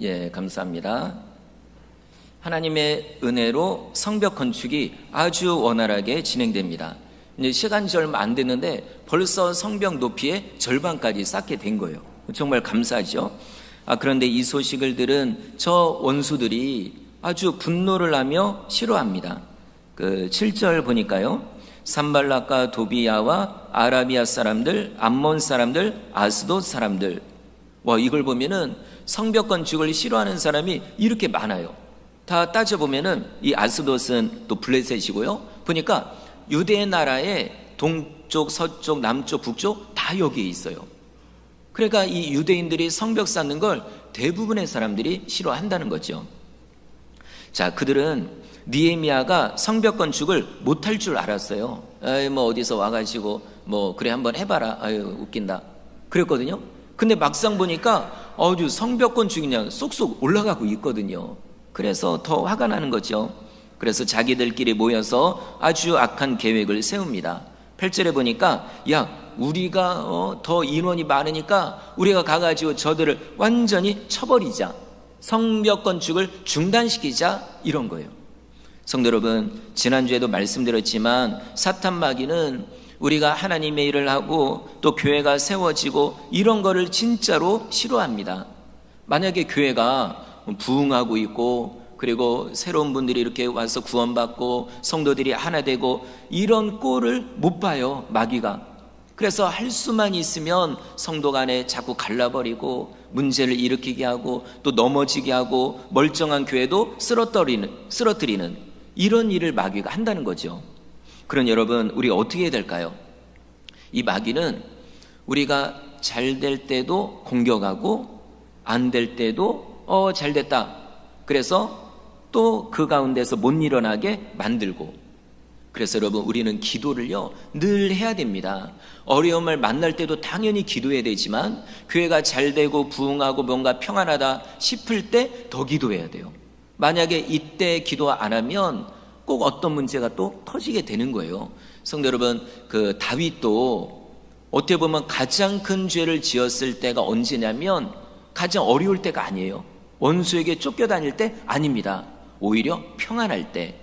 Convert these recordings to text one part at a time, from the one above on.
예, 감사합니다. 하나님의 은혜로 성벽 건축이 아주 원활하게 진행됩니다. 이제 시간이 얼마 안 됐는데 벌써 성벽 높이의 절반까지 쌓게 된 거예요. 정말 감사하죠. 그런데 이 소식을 들은 저 원수들이 아주 분노를 하며 싫어합니다. 7절 보니까요, 산발락과 도비야와 아라비아 사람들, 암몬 사람들, 아스돗 사람들. 이걸 보면은 성벽 건축을 싫어하는 사람이 이렇게 많아요. 다 따져보면은 이 아스돗은 또 블레셋이고요. 보니까 유대 나라의 동쪽, 서쪽, 남쪽, 북쪽 다 여기에 있어요. 그러니까 이 유대인들이 성벽 쌓는 걸 대부분의 사람들이 싫어한다는 거죠. 자, 그들은 느헤미야가 성벽 건축을 못할 줄 알았어요. 어디서 와가지고 그래 한번 해봐라. 웃긴다. 그랬거든요. 근데 막상 보니까 아주 성벽 건축이 그냥 쏙쏙 올라가고 있거든요. 그래서 더 화가 나는 거죠. 그래서 자기들끼리 모여서 아주 악한 계획을 세웁니다. 8절에 보니까 우리가 더 인원이 많으니까 우리가 가가지고 저들을 완전히 쳐버리자, 성벽 건축을 중단시키자, 이런 거예요. 성도 여러분, 지난주에도 말씀드렸지만 사탄 마귀는 우리가 하나님의 일을 하고 또 교회가 세워지고 이런 거를 진짜로 싫어합니다. 만약에 교회가 부흥하고 있고 그리고 새로운 분들이 이렇게 와서 구원받고 성도들이 하나 되고 이런 꼴을 못 봐요, 마귀가. 그래서 할 수만 있으면 성도 간에 자꾸 갈라버리고 문제를 일으키게 하고 또 넘어지게 하고 멀쩡한 교회도 쓰러뜨리는 이런 일을 마귀가 한다는 거죠. 그런 여러분, 우리가 어떻게 해야 될까요? 이 마귀는 우리가 잘 될 때도 공격하고 안 될 때도 잘 됐다, 그래서 또 그 가운데서 못 일어나게 만들고. 그래서 여러분, 우리는 기도를요 늘 해야 됩니다. 어려움을 만날 때도 당연히 기도해야 되지만 교회가 잘 되고 부흥하고 뭔가 평안하다 싶을 때 더 기도해야 돼요. 만약에 이때 기도 안 하면 꼭 어떤 문제가 또 터지게 되는 거예요. 성도 여러분, 다윗도 어떻게 보면 가장 큰 죄를 지었을 때가 언제냐면 가장 어려울 때가 아니에요. 원수에게 쫓겨다닐 때 아닙니다. 오히려 평안할 때.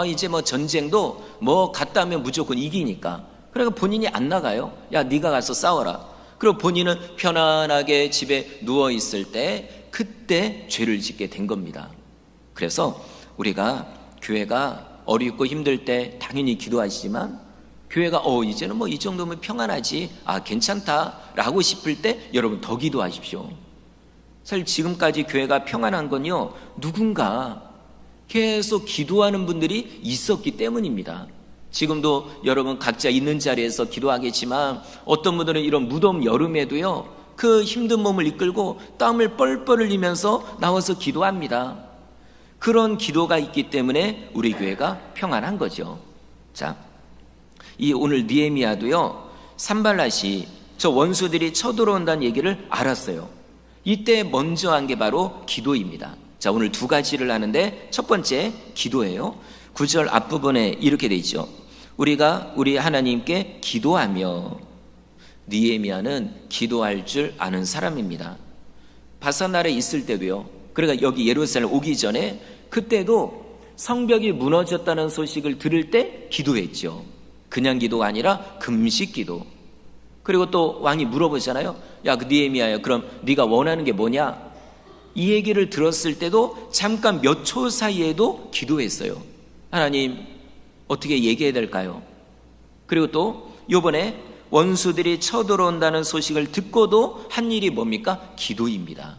이제 전쟁도 갔다 하면 무조건 이기니까. 그러니까 본인이 안 나가요. 네가 가서 싸워라. 그리고 본인은 편안하게 집에 누워 있을 때 그때 죄를 짓게 된 겁니다. 그래서 우리가 교회가 어렵고 힘들 때 당연히 기도하시지만 교회가 이제는 이 정도면 평안하지, 괜찮다라고 싶을 때 여러분 더 기도하십시오. 사실 지금까지 교회가 평안한 건요, 누군가 계속 기도하는 분들이 있었기 때문입니다. 지금도 여러분 각자 있는 자리에서 기도하겠지만 어떤 분들은 이런 무더운 여름에도요 그 힘든 몸을 이끌고 땀을 뻘뻘 흘리면서 나와서 기도합니다. 그런 기도가 있기 때문에 우리 교회가 평안한 거죠. 자, 이 오늘 느헤미야도요, 산발랏이 저 원수들이 쳐들어온다는 얘기를 알았어요. 이때 먼저 한 게 바로 기도입니다. 자, 오늘 두 가지를 하는데 첫 번째 기도예요. 9절 앞부분에 이렇게 돼 있죠. 우리가 우리 하나님께 기도하며. 느헤미야는 기도할 줄 아는 사람입니다. 바사나라에 있을 때도요, 그러니까 여기 예루살렘 오기 전에 그때도 성벽이 무너졌다는 소식을 들을 때 기도했죠. 그냥 기도가 아니라 금식 기도. 그리고 또 왕이 물어보잖아요. 느헤미야야, 그럼 네가 원하는 게 뭐냐? 이 얘기를 들었을 때도 잠깐 몇 초 사이에도 기도했어요. 하나님, 어떻게 얘기해야 될까요? 그리고 또 이번에 원수들이 쳐들어온다는 소식을 듣고도 한 일이 뭡니까? 기도입니다.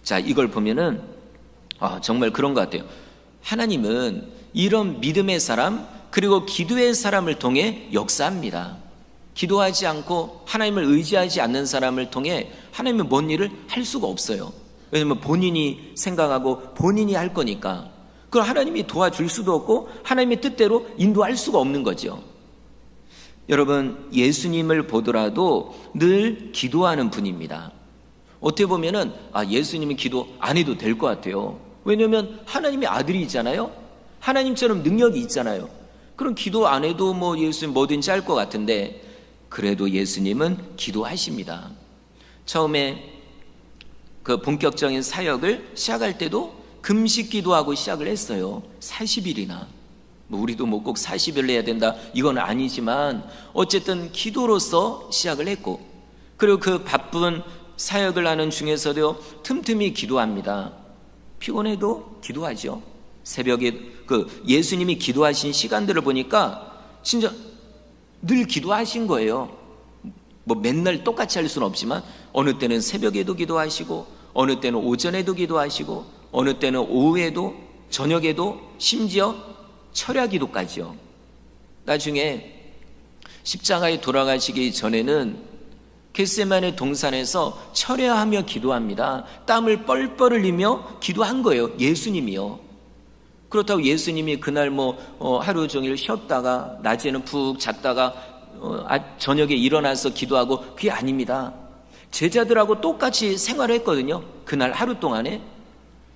자, 이걸 보면은 정말 그런 것 같아요. 하나님은 이런 믿음의 사람 그리고 기도의 사람을 통해 역사합니다. 기도하지 않고 하나님을 의지하지 않는 사람을 통해 하나님은 뭔 일을 할 수가 없어요. 왜냐하면 본인이 생각하고 본인이 할 거니까. 그걸 하나님이 도와줄 수도 없고 하나님의 뜻대로 인도할 수가 없는 거죠. 여러분, 예수님을 보더라도 늘 기도하는 분입니다. 어떻게 보면은 예수님은 기도 안 해도 될 것 같아요. 왜냐하면 하나님의 아들이잖아요. 하나님처럼 능력이 있잖아요. 그럼 기도 안 해도 예수님 뭐든지 할 것 같은데, 그래도 예수님은 기도하십니다. 처음에 그 본격적인 사역을 시작할 때도 금식 기도하고 시작을 했어요. 40일이나. 뭐 우리도 뭐 꼭 40일 해야 된다 이건 아니지만 어쨌든 기도로서 시작을 했고, 그리고 그 바쁜 사역을 하는 중에서도 틈틈이 기도합니다. 피곤해도 기도하죠. 새벽에 그 예수님이 기도하신 시간들을 보니까 진짜 늘 기도하신 거예요. 뭐 맨날 똑같이 할 수는 없지만 어느 때는 새벽에도 기도하시고, 어느 때는 오전에도 기도하시고, 어느 때는 오후에도, 저녁에도, 심지어 철야 기도까지요. 나중에 십자가에 돌아가시기 전에는 겟세마네 동산에서 철야하며 기도합니다. 땀을 뻘뻘 흘리며 기도한 거예요. 예수님이요. 그렇다고 예수님이 그날 뭐 하루 종일 쉬었다가 낮에는 푹 잤다가 저녁에 일어나서 기도하고, 그게 아닙니다. 제자들하고 똑같이 생활을 했거든요. 그날 하루 동안에.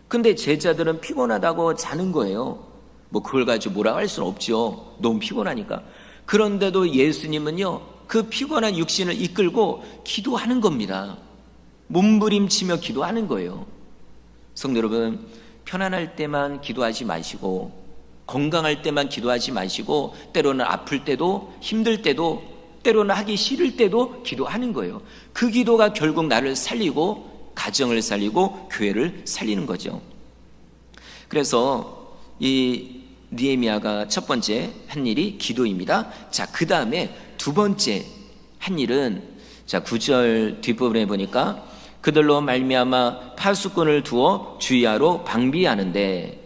근데 제자들은 피곤하다고 자는 거예요. 뭐 그걸 가지고 뭐라고 할 수는 없죠. 너무 피곤하니까. 그런데도 예수님은요, 그 피곤한 육신을 이끌고 기도하는 겁니다. 몸부림치며 기도하는 거예요. 성도 여러분, 편안할 때만 기도하지 마시고, 건강할 때만 기도하지 마시고, 때로는 아플 때도, 힘들 때도, 때로는 하기 싫을 때도 기도하는 거예요. 그 기도가 결국 나를 살리고 가정을 살리고 교회를 살리는 거죠. 그래서 이 느헤미야가 첫 번째 한 일이 기도입니다. 자, 그 다음에 두 번째 한 일은, 자 9절 뒷부분에 보니까 그들로 말미암아 파수꾼을 두어 주의하러 방비하는데,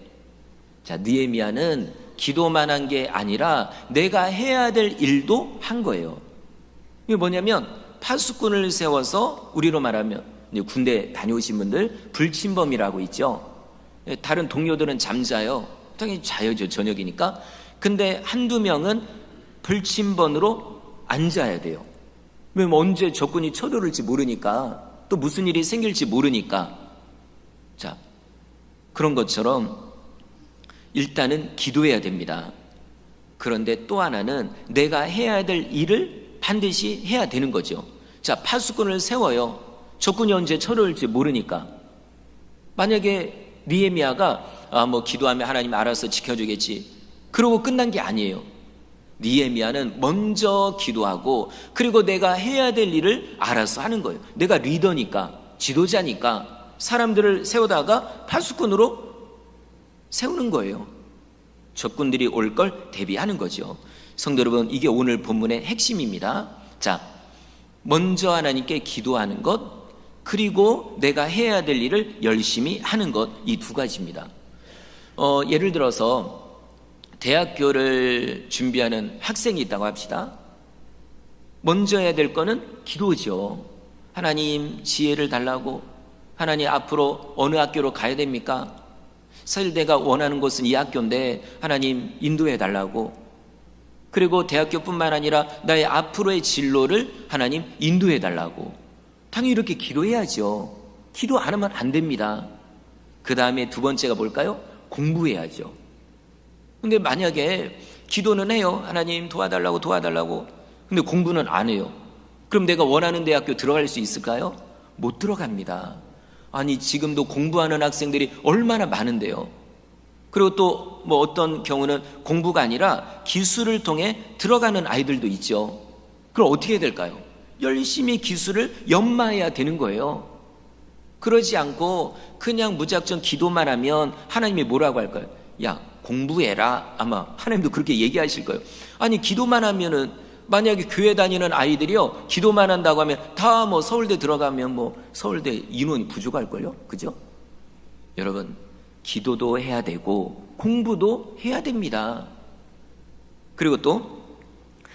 자 느헤미야는 기도만 한 게 아니라 내가 해야 될 일도 한 거예요. 이게 뭐냐면 파수꾼을 세워서, 우리로 말하면 군대 다녀오신 분들 불침범이라고 있죠. 다른 동료들은 잠자요. 당연히 자야죠, 저녁이니까. 근데 한두 명은 불침번으로 앉아야 돼요. 왜냐면 언제 적군이 쳐들어올지 모르니까, 또 무슨 일이 생길지 모르니까. 자, 그런 것처럼 일단은 기도해야 됩니다. 그런데 또 하나는 내가 해야 될 일을 반드시 해야 되는 거죠. 자, 파수꾼을 세워요. 적군이 언제 쳐들어올지 모르니까. 만약에 느헤미야가 뭐 기도하면 하나님 알아서 지켜주겠지, 그러고 끝난 게 아니에요. 느헤미야는 먼저 기도하고, 그리고 내가 해야 될 일을 알아서 하는 거예요. 내가 리더니까, 지도자니까 사람들을 세우다가 파수꾼으로 세우는 거예요. 적군들이 올 걸 대비하는 거죠. 성도 여러분, 이게 오늘 본문의 핵심입니다. 자, 먼저 하나님께 기도하는 것, 그리고 내가 해야 될 일을 열심히 하는 것, 이 두 가지입니다. 예를 들어서 대학교를 준비하는 학생이 있다고 합시다. 먼저 해야 될 거는 기도죠. 하나님 지혜를 달라고, 하나님 앞으로 어느 학교로 가야 됩니까? 사실 내가 원하는 곳은 이 학교인데 하나님 인도해 달라고, 그리고 대학교뿐만 아니라 나의 앞으로의 진로를 하나님 인도해 달라고, 당연히 이렇게 기도해야죠. 기도 안 하면 안 됩니다. 그 다음에 두 번째가 뭘까요? 공부해야죠. 근데 만약에 기도는 해요. 하나님 도와달라고 도와달라고. 근데 공부는 안 해요. 그럼 내가 원하는 대학교 들어갈 수 있을까요? 못 들어갑니다. 아니 지금도 공부하는 학생들이 얼마나 많은데요. 그리고 또 뭐 어떤 경우는 공부가 아니라 기술을 통해 들어가는 아이들도 있죠. 그럼 어떻게 해야 될까요? 열심히 기술을 연마해야 되는 거예요. 그러지 않고 그냥 무작정 기도만 하면 하나님이 뭐라고 할까요? 야 공부해라. 아마 하나님도 그렇게 얘기하실 거예요. 아니 기도만 하면은, 만약에 교회 다니는 아이들이요 기도만 한다고 하면 다 뭐 서울대 들어가면 뭐 서울대 인원 부족할걸요? 그죠? 여러분, 기도도 해야 되고 공부도 해야 됩니다. 그리고 또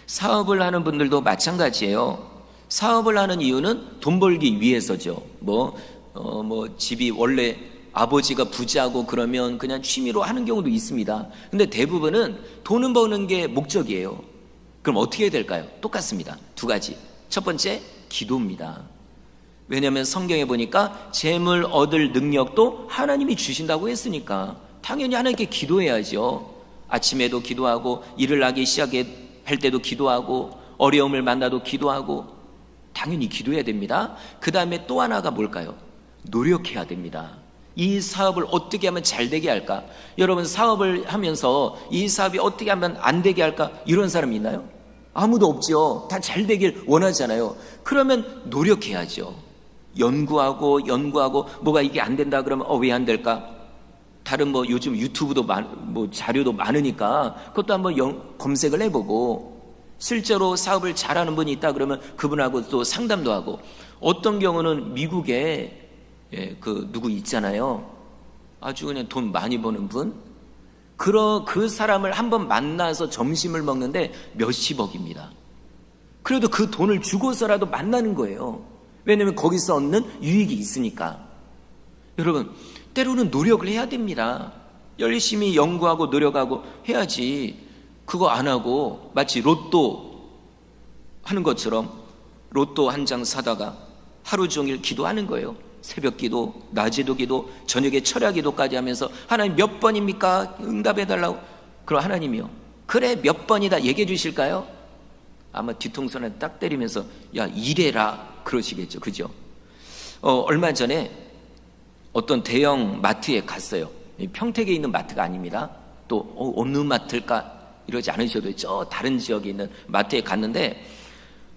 사업을 하는 분들도 마찬가지예요. 사업을 하는 이유는 돈 벌기 위해서죠. 뭐 집이 원래 아버지가 부자고 그러면 그냥 취미로 하는 경우도 있습니다. 근데 대부분은 돈은 버는 게 목적이에요. 그럼 어떻게 해야 될까요? 똑같습니다. 두 가지. 첫 번째, 기도입니다. 왜냐하면 성경에 보니까 재물 얻을 능력도 하나님이 주신다고 했으니까 당연히 하나님께 기도해야죠. 아침에도 기도하고, 일을 하기 시작할 때도 기도하고, 어려움을 만나도 기도하고, 당연히 기도해야 됩니다. 그 다음에 또 하나가 뭘까요? 노력해야 됩니다. 이 사업을 어떻게 하면 잘 되게 할까? 여러분, 사업을 하면서 이 사업이 어떻게 하면 안 되게 할까? 이런 사람이 있나요? 아무도 없죠. 다 잘 되길 원하잖아요. 그러면 노력해야죠. 연구하고 뭐가 이게 안 된다 그러면 왜 안 될까? 다른 요즘 유튜브도 자료도 많으니까 그것도 한번 검색을 해보고, 실제로 사업을 잘하는 분이 있다 그러면 그분하고 또 상담도 하고, 어떤 경우는 미국에 누구 있잖아요. 아주 그냥 돈 많이 버는 분. 그 사람을 한번 만나서 점심을 먹는데 몇십억입니다. 그래도 그 돈을 주고서라도 만나는 거예요. 왜냐하면 거기서 얻는 유익이 있으니까. 여러분, 때로는 노력을 해야 됩니다. 열심히 연구하고 노력하고 해야지. 그거 안 하고 마치 로또 하는 것처럼 로또 한 장 사다가 하루 종일 기도하는 거예요. 새벽 기도, 낮에도 기도, 저녁에 철야 기도까지 하면서 하나님 몇 번입니까? 응답해 달라고. 그럼 하나님이요, 그래 몇 번이다 얘기해 주실까요? 아마 뒤통수를 딱 때리면서 야 이래라 그러시겠죠. 그죠? 얼마 전에 어떤 대형 마트에 갔어요. 평택에 있는 마트가 아닙니다. 또 어느 마트일까 이러지 않으셔도 저 다른 지역에 있는 마트에 갔는데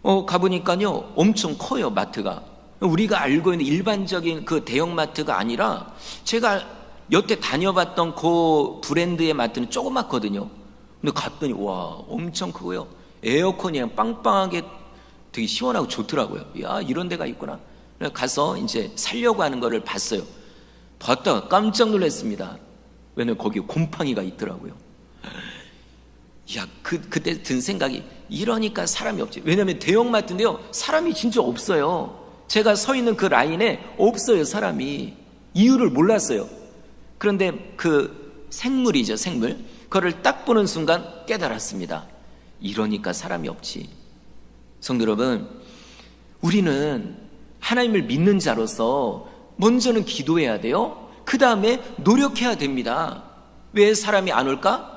가보니까요 엄청 커요. 마트가 우리가 알고 있는 일반적인 그 대형 마트가 아니라, 제가 여태 다녀봤던 그 브랜드의 마트는 조그맣거든요. 근데 갔더니 와 엄청 크고요, 에어컨이 그냥 빵빵하게 되게 시원하고 좋더라고요. 야 이런 데가 있구나. 그래서 가서 이제 살려고 하는 거를 봤어요. 봤다가 깜짝 놀랐습니다. 왜냐면 거기 곰팡이가 있더라고요. 야, 그때 든 생각이, 이러니까 사람이 없지. 왜냐면 대형마트인데요, 사람이 진짜 없어요. 제가 서 있는 그 라인에 없어요, 사람이. 이유를 몰랐어요. 그런데 그 생물이죠, 생물. 그거를 딱 보는 순간 깨달았습니다. 이러니까 사람이 없지. 성도 여러분, 우리는 하나님을 믿는 자로서 먼저는 기도해야 돼요. 그 다음에 노력해야 됩니다. 왜 사람이 안 올까?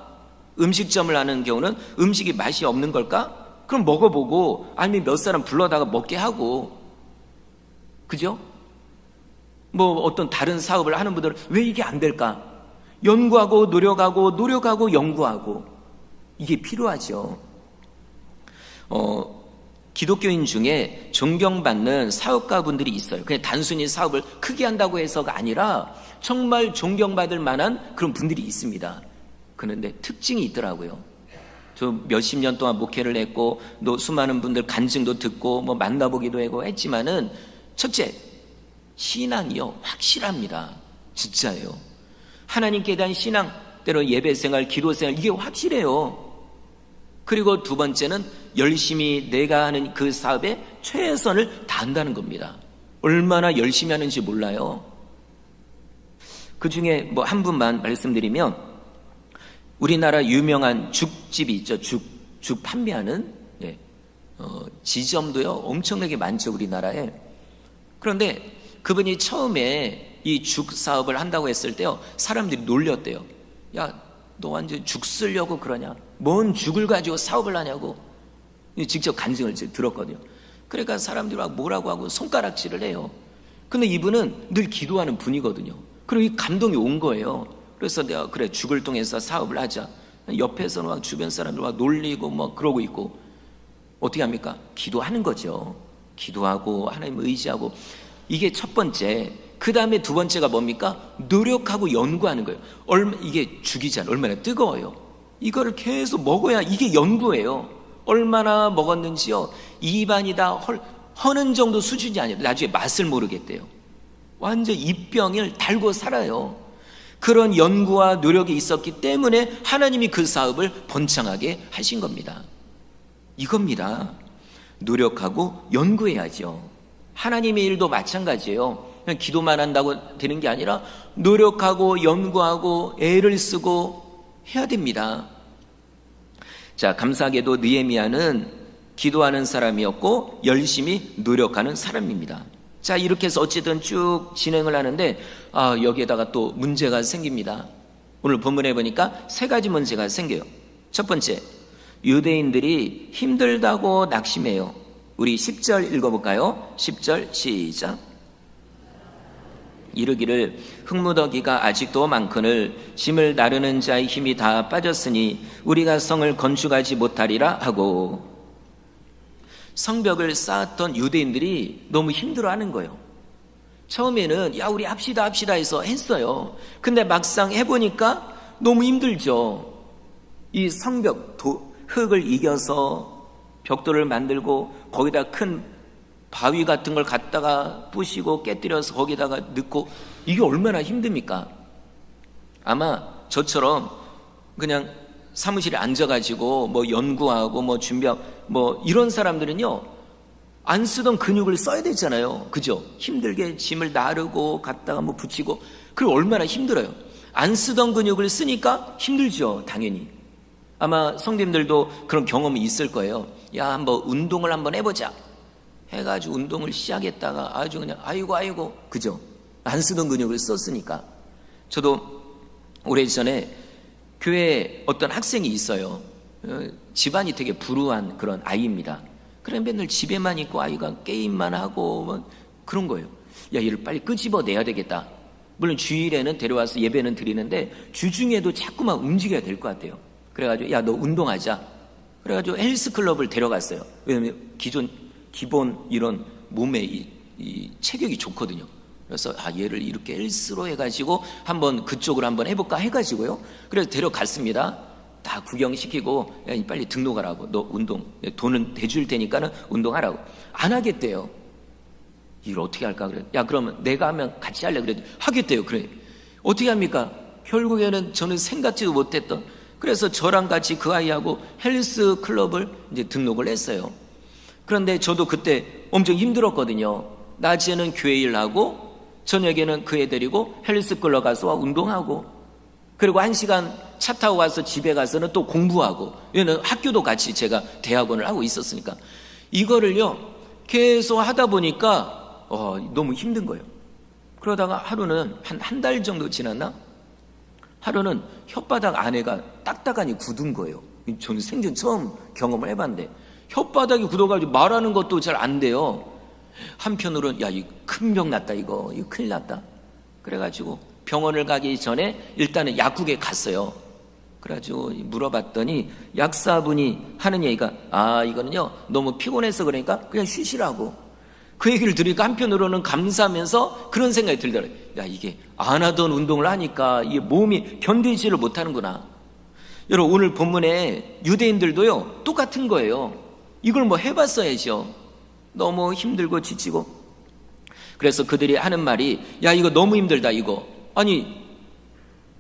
음식점을 하는 경우는 음식이 맛이 없는 걸까? 그럼 먹어보고, 아니면 몇 사람 불러다가 먹게 하고, 그죠? 어떤 다른 사업을 하는 분들은 왜 이게 안 될까? 연구하고 노력하고 연구하고, 이게 필요하죠. 기독교인 중에 존경받는 사업가분들이 있어요. 그냥 단순히 사업을 크게 한다고 해서가 아니라 정말 존경받을 만한 그런 분들이 있습니다. 그런데 특징이 있더라고요. 저 몇십 년 동안 목회를 했고, 또 수많은 분들 간증도 듣고 만나보기도 하고 했지만은, 첫째, 신앙이요 확실합니다. 진짜예요. 하나님께 대한 신앙, 때로 예배생활, 기도생활, 이게 확실해요. 그리고 두 번째는 열심히 내가 하는 그 사업에 최선을 다한다는 겁니다. 얼마나 열심히 하는지 몰라요. 그 중에 한 분만 말씀드리면, 우리나라 유명한 죽집이 있죠. 죽 판매하는 지점도요 엄청나게 많죠, 우리나라에. 그런데 그분이 처음에 이 죽 사업을 한다고 했을 때요, 사람들이 놀렸대요. 야, 너 완전 죽 쓰려고 그러냐? 뭔 죽을 가지고 사업을 하냐고. 직접 간증을 들었거든요. 그러니까 사람들이 막 뭐라고 하고 손가락질을 해요. 근데 이분은 늘 기도하는 분이거든요. 그리고 이 감동이 온 거예요. 그래서 내가 그래 죽을 통해서 사업을 하자. 옆에서는 막 주변 사람들 막 놀리고 그러고 있고, 어떻게 합니까? 기도하는 거죠. 기도하고 하나님 의지하고. 이게 첫 번째. 그 다음에 두 번째가 뭡니까? 노력하고 연구하는 거예요. 이게 죽이잖아요. 얼마나 뜨거워요. 이거를 계속 먹어야 이게 연구예요. 얼마나 먹었는지요, 입안이 다 허는 정도 수준이 아니라 나중에 맛을 모르겠대요. 완전 입병을 달고 살아요. 그런 연구와 노력이 있었기 때문에 하나님이 그 사업을 번창하게 하신 겁니다. 이겁니다. 노력하고 연구해야죠. 하나님의 일도 마찬가지예요. 그냥 기도만 한다고 되는 게 아니라 노력하고 연구하고 애를 쓰고 해야 됩니다. 자, 감사하게도 느헤미야는 기도하는 사람이었고 열심히 노력하는 사람입니다. 자, 이렇게 해서 어쨌든 쭉 진행을 하는데 여기에다가 또 문제가 생깁니다. 오늘 본문에 보니까 세 가지 문제가 생겨요. 첫 번째, 유대인들이 힘들다고 낙심해요. 우리 10절 읽어볼까요? 10절 시작. 이르기를 흙무더기가 아직도 많거늘 짐을 나르는 자의 힘이 다 빠졌으니 우리가 성을 건축하지 못하리라 하고, 성벽을 쌓았던 유대인들이 너무 힘들어하는 거예요. 처음에는 야 우리 합시다 해서 했어요. 근데 막상 해보니까 너무 힘들죠. 이 성벽 흙을 이겨서 벽돌을 만들고 거기다 큰 바위 같은 걸 갖다가 부시고 깨뜨려서 거기다가 넣고, 이게 얼마나 힘듭니까? 아마 저처럼 그냥 사무실에 앉아가지고 뭐 연구하고 뭐 준비하고 뭐 이런 사람들은요, 안 쓰던 근육을 써야 되잖아요. 그죠? 힘들게 짐을 나르고 갖다가 뭐 붙이고, 그리고 얼마나 힘들어요. 안 쓰던 근육을 쓰니까 힘들죠, 당연히. 아마 성도님들도 그런 경험이 있을 거예요. 야, 한번 운동을 한번 해보자 해가지고 운동을 시작했다가 아주 그냥 아이고 그죠? 안 쓰던 근육을 썼으니까. 저도 오래전에 교회에 어떤 학생이 있어요. 집안이 되게 불우한 그런 아이입니다. 그래 맨날 집에만 있고 아이가 게임만 하고 뭐 그런 거예요. 야, 얘를 빨리 끄집어내야 되겠다. 물론 주일에는 데려와서 예배는 드리는데 주중에도 자꾸만 움직여야 될 것 같아요. 그래가지고 야, 너 운동하자. 그래가지고 헬스클럽을 데려갔어요. 왜냐면 기본 이런 몸에 이 체격이 좋거든요. 그래서 얘를 이렇게 헬스로 해가지고 한번 그쪽으로 한번 해볼까 해가지고요. 그래서 데려갔습니다. 다 구경시키고 야, 빨리 등록하라고. 너 운동 돈은 대줄 테니까는 운동하라고. 안 하겠대요. 이걸 어떻게 할까 그래. 야, 그러면 내가 하면 같이 할래 그래. 하겠대요. 그래. 어떻게 합니까? 결국에는 저는 생각지도 못했던, 그래서 저랑 같이 그 아이하고 헬스 클럽을 이제 등록을 했어요. 그런데 저도 그때 엄청 힘들었거든요. 낮에는 교회 일하고 저녁에는 그 애 데리고 헬스 클럽 가서 운동하고, 그리고 1시간 차 타고 가서 집에 가서는 또 공부하고, 얘는 학교도 같이 제가 대학원을 하고 있었으니까 이거를요 계속 하다 보니까 너무 힘든 거예요. 그러다가 하루는 한 달 정도 지났나? 하루는 혓바닥 안에가 딱딱하니 굳은 거예요. 저는 생전 처음 경험을 해봤는데 혓바닥이 굳어가지고 말하는 것도 잘 안 돼요. 한편으로는 야, 이 큰 병 났다 이거 큰일 났다. 그래가지고 병원을 가기 전에 일단은 약국에 갔어요. 그래가지고 물어봤더니 약사분이 하는 얘기가 이거는요 너무 피곤해서 그러니까 그냥 쉬시라고. 그 얘기를 들으니까 한편으로는 감사하면서 그런 생각이 들더라고요. 야, 이게 안 하던 운동을 하니까 이게 몸이 견디지를 못하는구나. 여러분, 오늘 본문에 유대인들도요 똑같은 거예요. 이걸 뭐 해봤어야죠. 너무 힘들고 지치고. 그래서 그들이 하는 말이 야, 이거 너무 힘들다 이거. 아니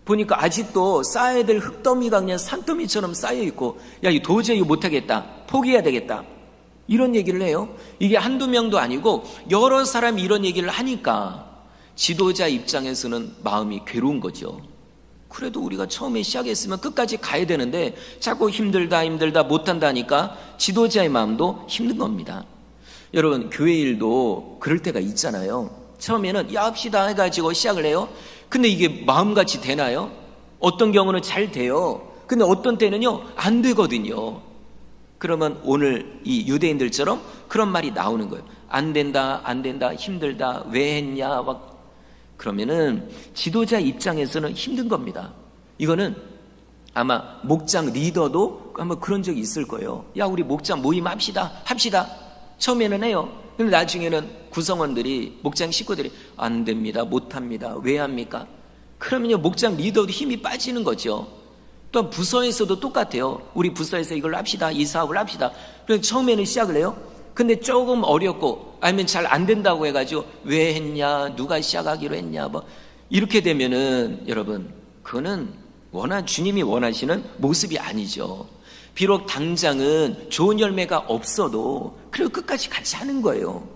보니까 아직도 쌓아야 될 흙더미가 그냥 산더미처럼 쌓여있고, 야, 이 도저히 못하겠다, 포기해야 되겠다, 이런 얘기를 해요. 이게 한두 명도 아니고 여러 사람이 이런 얘기를 하니까 지도자 입장에서는 마음이 괴로운 거죠. 그래도 우리가 처음에 시작했으면 끝까지 가야 되는데 자꾸 힘들다 못한다니까 지도자의 마음도 힘든 겁니다. 여러분, 교회 일도 그럴 때가 있잖아요. 처음에는 야, 합시다 해가지고 시작을 해요. 근데 이게 마음같이 되나요? 어떤 경우는 잘 돼요. 근데 어떤 때는요 안 되거든요. 그러면 오늘 이 유대인들처럼 그런 말이 나오는 거예요. 안 된다 힘들다, 왜 했냐 막. 그러면은 지도자 입장에서는 힘든 겁니다. 이거는 아마 목장 리더도 아마 그런 적이 있을 거예요. 야, 우리 목장 모임 합시다. 처음에는 해요. 근데 나중에는 구성원들이, 목장 식구들이 안 됩니다, 못합니다, 왜 합니까? 그러면요 목장 리더도 힘이 빠지는 거죠. 또 부서에서도 똑같아요. 우리 부서에서 이걸 합시다, 이 사업을 합시다. 그래서 처음에는 시작을 해요. 근데 조금 어렵고 아니면 잘 안 된다고 해가지고 왜 했냐, 누가 시작하기로 했냐, 뭐 이렇게 되면은 여러분, 그거는 주님이 원하시는 모습이 아니죠. 비록 당장은 좋은 열매가 없어도 그래도 끝까지 같이 하는 거예요.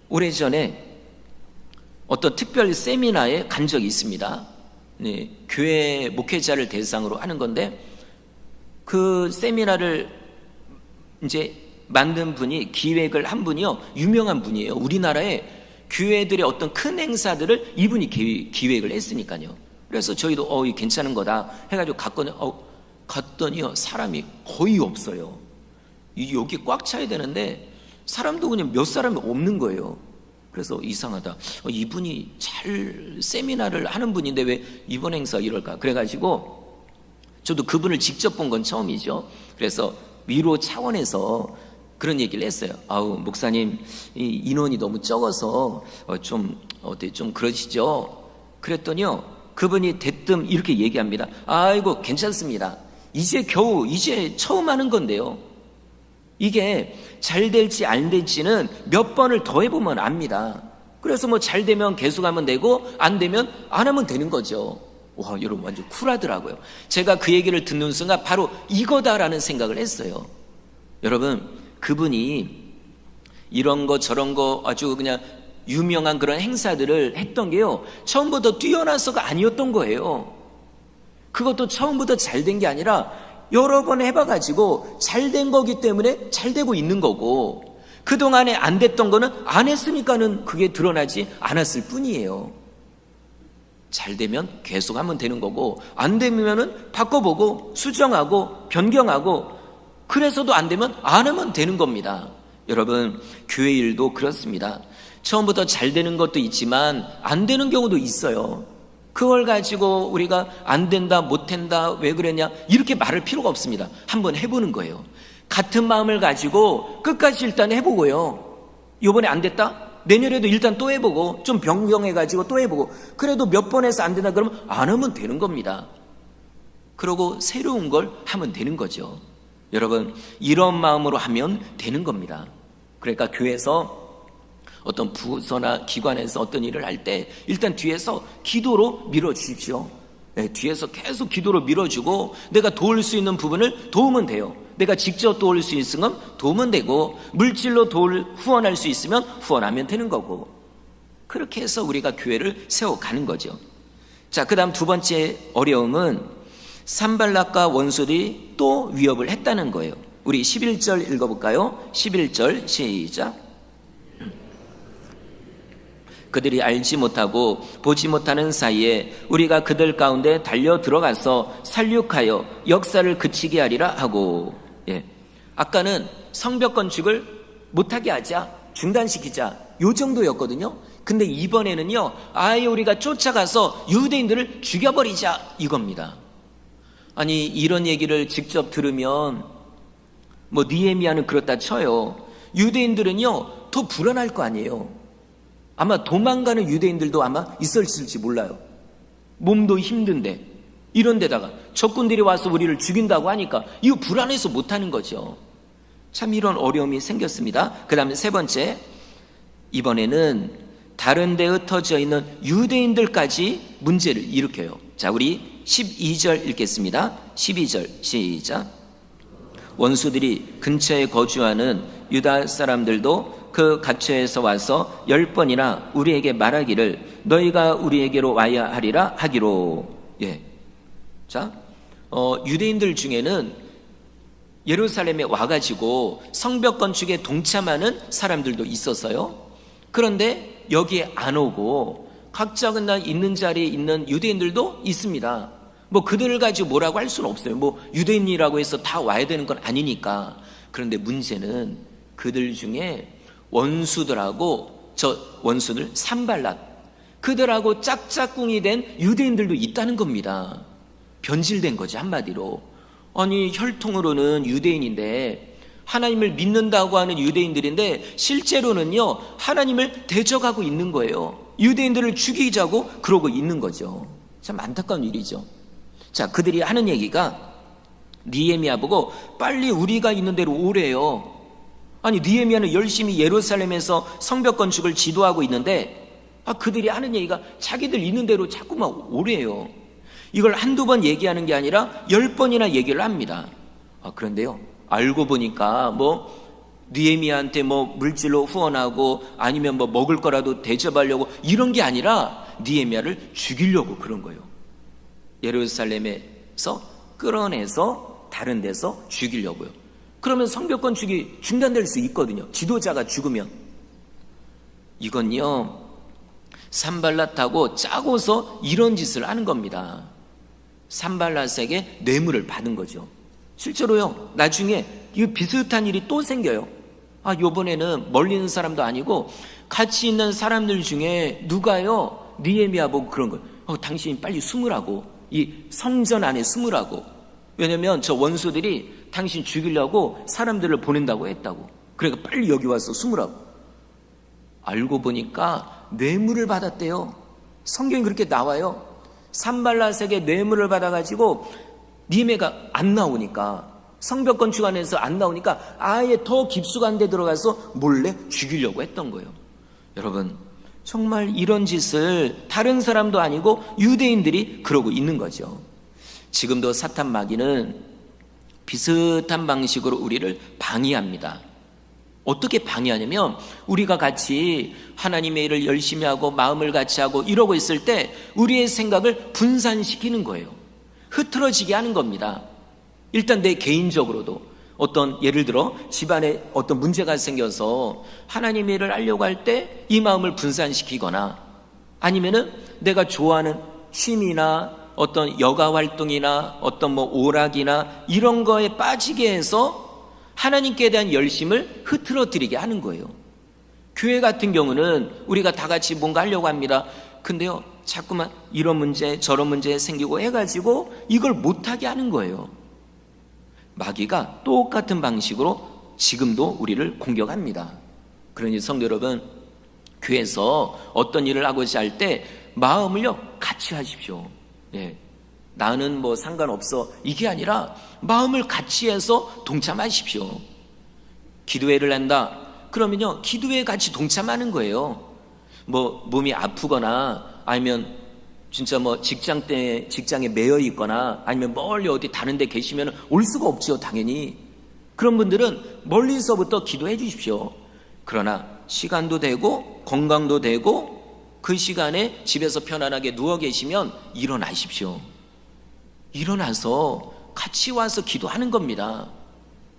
오래전에 어떤 특별 세미나에 간 적이 있습니다. 네, 교회 목회자를 대상으로 하는 건데, 그 세미나를 이제 만든 분이, 기획을 한 분이요 유명한 분이에요. 우리나라에 교회들의 어떤 큰 행사들을 이분이 기획을 했으니까요. 그래서 저희도 이 괜찮은 거다 해가지고 갔더니요 사람이 거의 없어요. 여기 꽉 차야 되는데 사람도 그냥 몇 사람이 없는 거예요. 그래서 이상하다. 이분이 잘 세미나를 하는 분인데 왜 이번 행사 이럴까? 그래가지고 저도 그분을 직접 본 건 처음이죠. 그래서 위로 차원에서 그런 얘기를 했어요. 아우, 목사님, 이 인원이 너무 적어서 좀 그러시죠? 그랬더니요, 그분이 대뜸 이렇게 얘기합니다. 아이고, 괜찮습니다. 이제 처음 하는 건데요. 이게 잘 될지 안 될지는 몇 번을 더 해보면 압니다. 그래서 뭐 잘 되면 계속하면 되고 안 되면 안 하면 되는 거죠. 와, 여러분 완전 쿨하더라고요. 제가 그 얘기를 듣는 순간 바로 이거다라는 생각을 했어요. 여러분, 그분이 이런 거 저런 거 아주 그냥 유명한 그런 행사들을 했던 게요, 처음부터 뛰어나서가 아니었던 거예요. 그것도 처음부터 잘 된 게 아니라 여러 번 해봐가지고 잘 된 거기 때문에 잘 되고 있는 거고, 그동안에 안 됐던 거는 안 했으니까는 그게 드러나지 않았을 뿐이에요. 잘 되면 계속 하면 되는 거고, 안 되면은 바꿔보고 수정하고 변경하고, 그래서도 안 되면 안 하면 되는 겁니다. 여러분, 교회 일도 그렇습니다. 처음부터 잘 되는 것도 있지만 안 되는 경우도 있어요. 그걸 가지고 우리가 안 된다, 못 된다, 왜 그랬냐 이렇게 말할 필요가 없습니다. 한번 해보는 거예요. 같은 마음을 가지고 끝까지 일단 해보고요. 이번에 안 됐다? 내년에도 일단 또 해보고 좀 변경해가지고 또 해보고, 그래도 몇 번 해서 안 된다 그러면 안 하면 되는 겁니다. 그러고 새로운 걸 하면 되는 거죠. 여러분, 이런 마음으로 하면 되는 겁니다. 그러니까 교회에서 어떤 부서나 기관에서 어떤 일을 할 때 일단 뒤에서 기도로 밀어주십시오. 네, 뒤에서 계속 기도로 밀어주고 내가 도울 수 있는 부분을 도우면 돼요. 내가 직접 도울 수 있으면 도우면 되고, 물질로 후원할 수 있으면 후원하면 되는 거고, 그렇게 해서 우리가 교회를 세워가는 거죠. 자, 그 다음 두 번째 어려움은 산발락과 원수들이 또 위협을 했다는 거예요. 우리 11절 읽어볼까요? 11절 시작. 그들이 알지 못하고 보지 못하는 사이에 우리가 그들 가운데 달려 들어가서 살육하여 역사를 그치게 하리라 하고. 아까는 성벽 건축을 못하게 하자, 중단시키자, 요 정도였거든요. 근데 이번에는요, 아예 우리가 쫓아가서 유대인들을 죽여버리자, 이겁니다. 아니, 이런 얘기를 직접 들으면 뭐 느헤미야는 그렇다 쳐요. 유대인들은요 더 불안할 거 아니에요. 아마 도망가는 유대인들도 아마 있었을지 몰라요. 몸도 힘든데 이런 데다가 적군들이 와서 우리를 죽인다고 하니까 이거 불안해서 못하는 거죠. 참 이런 어려움이 생겼습니다. 그 다음에 세 번째, 이번에는 다른 데에 흩어져 있는 유대인들까지 문제를 일으켜요. 자, 우리 12절 읽겠습니다. 12절 시작. 원수들이 근처에 거주하는 유다 사람들도 그 갓처에서 와서 10번이나 우리에게 말하기를 너희가 우리에게로 와야 하리라 하기로. 자, 유대인들 중에는 예루살렘에 와가지고 성벽 건축에 동참하는 사람들도 있었어요. 그런데 여기에 안 오고 각자 그냥 있는 자리에 있는 유대인들도 있습니다. 뭐 그들을 가지고 뭐라고 할 수는 없어요. 뭐 유대인이라고 해서 다 와야 되는 건 아니니까. 그런데 문제는 그들 중에 원수들하고, 저 원수들 산발락, 그들하고 짝짝꿍이 된 유대인들도 있다는 겁니다. 변질된 거지, 한마디로. 아니, 혈통으로는 유대인인데, 하나님을 믿는다고 하는 유대인들인데 실제로는요 하나님을 대적하고 있는 거예요. 유대인들을 죽이자고 그러고 있는 거죠. 참 안타까운 일이죠. 자, 그들이 하는 얘기가 느헤미야 보고 빨리 우리가 있는 데로 오래요. 아니, 느헤미야는 열심히 예루살렘에서 성벽 건축을 지도하고 있는데 그들이 하는 얘기가 자기들 있는 데로 자꾸만 오래요. 이걸 한두 번 얘기하는 게 아니라 10번이나 얘기를 합니다. 그런데요, 알고 보니까 뭐 느헤미야한테 뭐 물질로 후원하고 아니면 뭐 먹을 거라도 대접하려고 이런 게 아니라 느헤미야를 죽이려고 그런 거예요. 예루살렘에서 끌어내서 다른 데서 죽이려고요. 그러면 성벽 건축이 중단될 수 있거든요. 지도자가 죽으면. 이건요 산발랏하고 짜고서 이런 짓을 하는 겁니다. 산발랏에게 뇌물을 받은 거죠. 실제로요 나중에 이 비슷한 일이 또 생겨요. 요번에는 멀리 있는 사람도 아니고 같이 있는 사람들 중에 누가요 느헤미야 보고 그런 거예요. 당신이 빨리 숨으라고, 이 성전 안에 숨으라고. 왜냐면 저 원수들이 당신 죽이려고 사람들을 보낸다고 했다고. 그러니까 빨리 여기 와서 숨으라고. 알고 보니까 뇌물을 받았대요. 성경이 그렇게 나와요. 산발라색의 뇌물을 받아가지고 니메가 안 나오니까, 성벽 건축안에서 안 나오니까 아예 더 깊숙한 데 들어가서 몰래 죽이려고 했던 거예요. 여러분, 정말 이런 짓을 다른 사람도 아니고 유대인들이 그러고 있는 거죠. 지금도 사탄 마귀는 비슷한 방식으로 우리를 방해합니다. 어떻게 방해하냐면, 우리가 같이 하나님의 일을 열심히 하고 마음을 같이 하고 이러고 있을 때 우리의 생각을 분산시키는 거예요. 흐트러지게 하는 겁니다. 일단 내 개인적으로도 어떤, 예를 들어 집안에 어떤 문제가 생겨서 하나님의 일을 하려고 할 때 이 마음을 분산시키거나, 아니면은 내가 좋아하는 취미나 어떤 여가 활동이나 어떤 오락이나 이런 거에 빠지게 해서 하나님께 대한 열심을 흐트러뜨리게 하는 거예요. 교회 같은 경우는 우리가 다 같이 뭔가 하려고 합니다. 근데요, 자꾸만 이런 문제 저런 문제 생기고 해가지고 이걸 못하게 하는 거예요. 마귀가 똑같은 방식으로 지금도 우리를 공격합니다. 그러니 성도 여러분, 교회에서 어떤 일을 하고자 할 때 마음을요 같이 하십시오. 나는 상관없어, 이게 아니라 마음을 같이 해서 동참하십시오. 기도회를 한다 그러면요 기도회에 같이 동참하는 거예요. 몸이 아프거나 아니면 진짜 직장에 매여 있거나 아니면 멀리 어디 다른 데 계시면 올 수가 없죠, 당연히. 그런 분들은 멀리서부터 기도해 주십시오. 그러나 시간도 되고 건강도 되고 그 시간에 집에서 편안하게 누워 계시면 일어나십시오. 일어나서 같이 와서 기도하는 겁니다.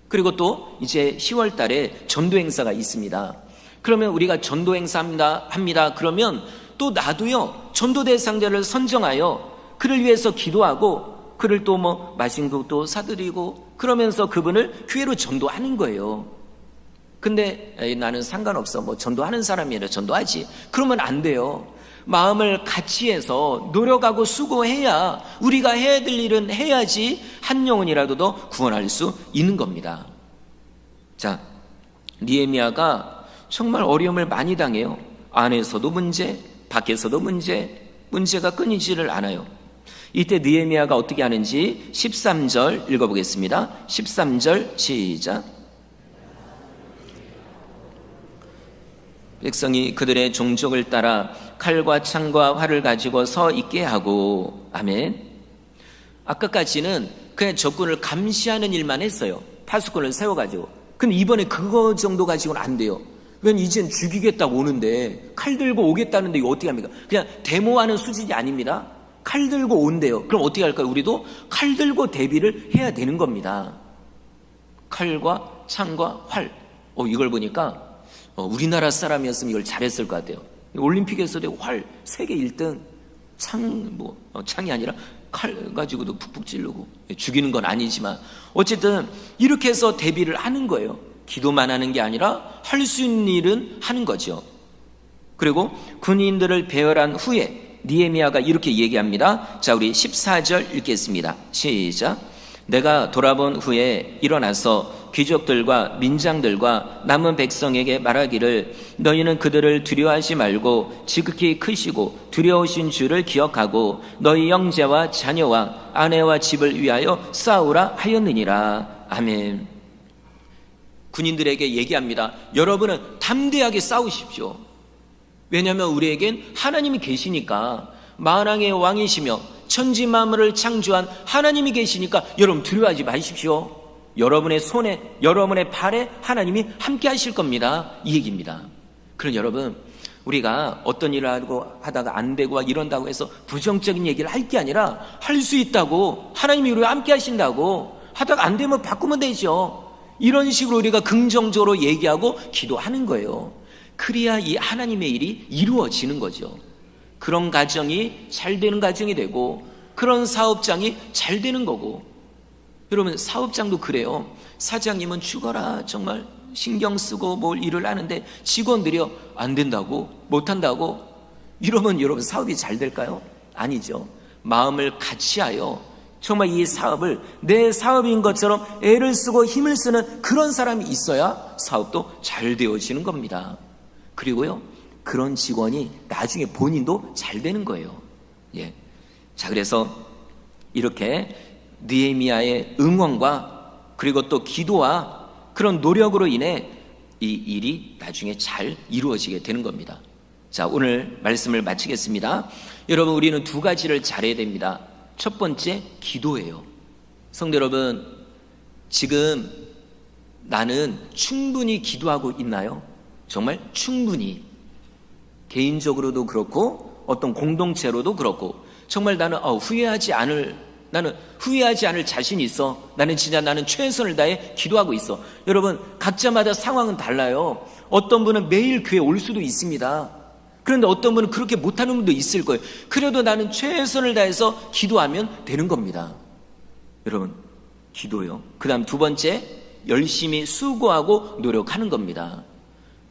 그리고 또 이제 10월 달에 전도 행사가 있습니다. 그러면 우리가 전도 행사 합니다. 그러면 또 나도요 전도 대상자를 선정하여 그를 위해서 기도하고 그를 또 맛있는 것도 사드리고 그러면서 그분을 교회로 전도하는 거예요. 근데 나는 상관없어, 전도하는 사람이라 전도하지, 그러면 안 돼요. 마음을 같이 해서 노력하고 수고해야, 우리가 해야 될 일은 해야지 한 영혼이라도 더 구원할 수 있는 겁니다. 자, 느헤미야가 정말 어려움을 많이 당해요. 안에서도 문제, 밖에서도 문제가 끊이지를 않아요. 이때 느헤미야가 어떻게 하는지 13절 읽어보겠습니다. 13절 시작. 백성이 그들의 종족을 따라 칼과 창과 활을 가지고 서 있게 하고. 아멘. 아까까지는 그냥 적군을 감시하는 일만 했어요. 파수꾼을 세워가지고. 근데 이번에 그거 정도 가지고는 안 돼요. 왜냐면 이젠 죽이겠다고 오는데, 칼 들고 오겠다는데 이거 어떻게 합니까? 그냥 데모하는 수준이 아닙니다. 칼 들고 온대요. 그럼 어떻게 할까요? 우리도 칼 들고 대비를 해야 되는 겁니다. 칼과 창과 활. 이걸 보니까 우리나라 사람이었으면 이걸 잘했을 것 같아요. 올림픽에서도 활 세계 1등, 창이 아니라 칼 가지고도 푹푹 찌르고, 죽이는 건 아니지만 어쨌든 이렇게 해서 대비를 하는 거예요. 기도만 하는 게 아니라 할 수 있는 일은 하는 거죠. 그리고 군인들을 배열한 후에 느헤미야가 이렇게 얘기합니다. 자, 우리 14절 읽겠습니다. 시작. 내가 돌아본 후에 일어나서 귀족들과 민장들과 남은 백성에게 말하기를, 너희는 그들을 두려워하지 말고 지극히 크시고 두려우신 주를 기억하고 너희 형제와 자녀와 아내와 집을 위하여 싸우라 하였느니라. 아멘. 군인들에게 얘기합니다. 여러분은 담대하게 싸우십시오. 왜냐하면 우리에겐 하나님이 계시니까, 만왕의 왕이시며 천지 만물을 창조한 하나님이 계시니까 여러분 두려워하지 마십시오. 여러분의 손에, 여러분의 발에 하나님이 함께 하실 겁니다. 이 얘기입니다. 그럼 여러분, 우리가 어떤 일을 하다가 안 되고 이런다고 해서 부정적인 얘기를 할 게 아니라 할 수 있다고, 하나님이 우리와 함께 하신다고, 하다가 안 되면 바꾸면 되죠. 이런 식으로 우리가 긍정적으로 얘기하고 기도하는 거예요. 그래야 이 하나님의 일이 이루어지는 거죠. 그런 가정이 잘 되는 가정이 되고, 그런 사업장이 잘 되는 거고. 여러분, 사업장도 그래요. 사장님은 죽어라, 정말 신경 쓰고 뭘 일을 하는데 직원들이요 안 된다고, 못한다고 이러면 여러분 사업이 잘 될까요? 아니죠. 마음을 같이하여 정말 이 사업을 내 사업인 것처럼 애를 쓰고 힘을 쓰는 그런 사람이 있어야 사업도 잘 되어지는 겁니다. 그리고요 그런 직원이 나중에 본인도 잘 되는 거예요. 예. 자, 그래서 이렇게 느헤미야의 응원과 그리고 또 기도와 그런 노력으로 인해 이 일이 나중에 잘 이루어지게 되는 겁니다. 자, 오늘 말씀을 마치겠습니다. 여러분, 우리는 두 가지를 잘해야 됩니다. 첫 번째, 기도예요. 성도 여러분, 지금 나는 충분히 기도하고 있나요? 정말 충분히. 개인적으로도 그렇고 어떤 공동체로도 그렇고 정말 나는 후회하지 않을 자신이 있어. 나는 최선을 다해 기도하고 있어. 여러분, 각자마다 상황은 달라요. 어떤 분은 매일 교회 올 수도 있습니다. 그런데 어떤 분은 그렇게 못하는 분도 있을 거예요. 그래도 나는 최선을 다해서 기도하면 되는 겁니다. 여러분, 기도요. 그 다음 두 번째, 열심히 수고하고 노력하는 겁니다.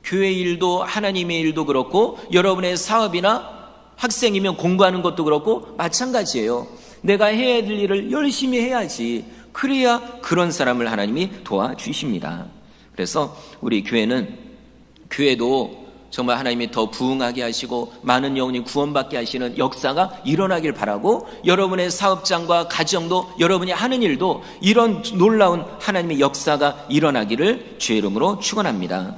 교회 일도 하나님의 일도 그렇고 여러분의 사업이나 학생이면 공부하는 것도 그렇고 마찬가지예요. 내가 해야 될 일을 열심히 해야지. 그래야 그런 사람을 하나님이 도와주십니다. 그래서 우리 교회도 정말 하나님이 더 부흥하게 하시고 많은 영혼이 구원받게 하시는 역사가 일어나길 바라고, 여러분의 사업장과 가정도 여러분이 하는 일도 이런 놀라운 하나님의 역사가 일어나기를 주의 이름으로 축원합니다.